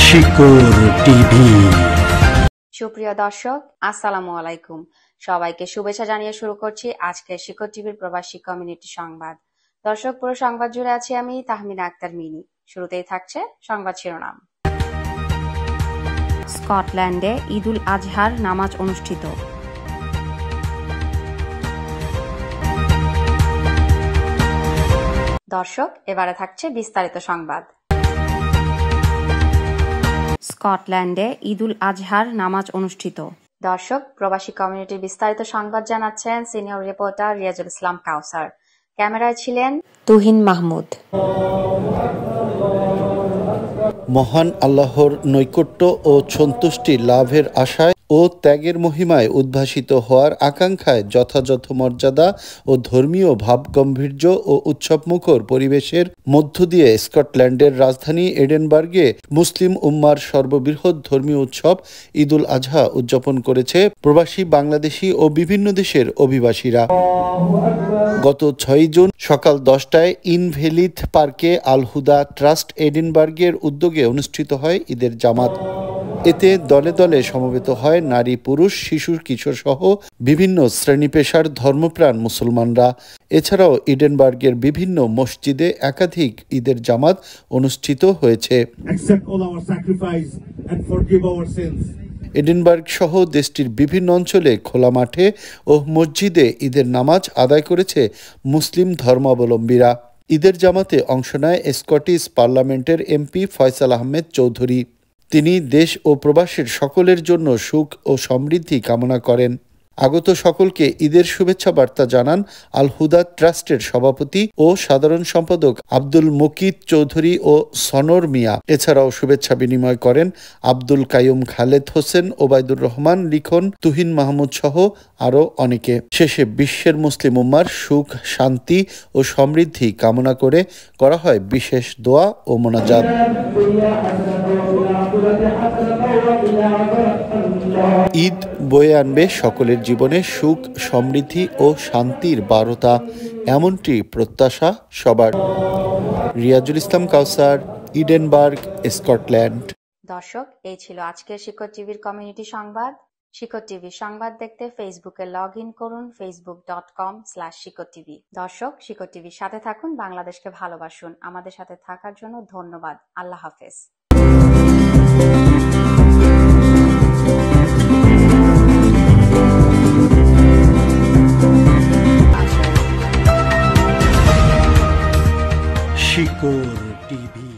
শিকড় টিভি। সুপ্রিয় দর্শক, আসসালামু আলাইকুম। সবাইকে শুভেচ্ছা জানিয়ে শুরু করছি আজকের শিকড় টিভির প্রবাসী কমিউনিটি সংবাদ। দর্শক, পুরো সংবাদ জুড়ে আছি আমি তাহমিনা আক্তার মিনি। শুরুতেই থাকছে সংবাদ শিরোনাম। স্কটল্যান্ডে ঈদুল আজহার নামাজ অনুষ্ঠিত। দর্শক, এবারে থাকছে বিস্তারিত সংবাদ। স্কটল্যান্ডে ঈদুল আজহার নামাজ অনুষ্ঠিত। দর্শক, প্রবাসী কমিউনিটির বিস্তারিত সংবাদ জানাচ্ছেন সিনিয়র রিপোর্টার রিয়াজুল ইসলাম কাউসার। ক্যামেরায় ছিলেন তুহিন মাহমুদ। মহান আল্লাহর নৈকট্য ও সন্তুষ্টি লাভের আশায় ও ত্যাগের মহিমায় উদ্ভাসিত হওয়ার আকাঙ্ক্ষায় যথাযথ মর্যাদা ও ধর্মীয় ভাবগম্ভীর্য ও উৎসবমুখর পরিবেশের মধ্য দিয়ে স্কটল্যান্ডের রাজধানী এডেনবার্গে মুসলিম উম্মার সর্ববৃহৎ ধর্মীয় উৎসব ঈদুল আজহা উদযাপন করেছে প্রবাসী বাংলাদেশি ও বিভিন্ন দেশের অভিবাসীরা। গত 6 জুন সকাল 10টায় ইনভেলিথ পার্কে আল হুদা ট্রাস্ট এডিনবার্গের উদ্যোগে অনুষ্ঠিত হয় ঈদের জামাত। এতে দলে দলে সমবেত হয় নারী, পুরুষ, শিশু, কিশোর সহ বিভিন্ন শ্রেণী পেশার ধর্মপ্রাণ মুসলমানরা। এছাড়াও এডিনবার্গের বিভিন্ন মসজিদে একাধিক ঈদের জামাত অনুষ্ঠিত হয়েছে। এডিনবার্গ সহ দেশটির বিভিন্ন অঞ্চলে খোলা মাঠে ও মসজিদে ঈদের নামাজ আদায় করেছে মুসলিম ধর্মাবলম্বীরা। ঈদের জামাতে অংশ নেয় স্কটিশ পার্লামেন্টের এমপি ফয়সাল আহমেদ চৌধুরী। তিনি দেশ ও প্রবাসীর সকলের জন্য সুখ ও সমৃদ্ধি কামনা করেন। আগত সকলকে ঈদের শুভেচ্ছা বার্তা জানান আল হুদা ট্রাস্টের সভাপতি ও সাধারণ সম্পাদক আব্দুল মুকিত চৌধুরী ও সনর মিয়া। এছাড়াও শুভেচ্ছা বিনিময় করেন আব্দুল কাইয়ুম, খালেদ হোসেন, ওবায়দুর রহমান, লিখন, তুহিন মাহমুদ সহ আরও অনেকে। শেষে বিশ্বের মুসলিম উম্মার সুখ, শান্তি ও সমৃদ্ধি কামনা করে করা হয় বিশেষ দোয়া ও মোনাজাত। ঈদ বয়ে আনবে সকলের জীবনে সুখ, সমৃদ্ধি ও শান্তির বারতা, এমনটি প্রত্যাশা সবার। রিয়াজুল ইসলাম কাউসার, ইডেনবার্গ, স্কটল্যান্ড। দর্শক, এই ছিল আজকের শিকড় টিভির কমিউনিটি সংবাদ। শিকড় টিভির সংবাদ দেখতে ফেসবুকে লগ-ইন করুন facebook.com/শিকড় টিভি। দর্শক, শিকড় টিভির সাথে থাকুন, বাংলাদেশকে ভালোবাসুন। আমাদের সাথে থাকার জন্য ধন্যবাদ। আল্লাহ হাফেজ। শিকড় টিভি।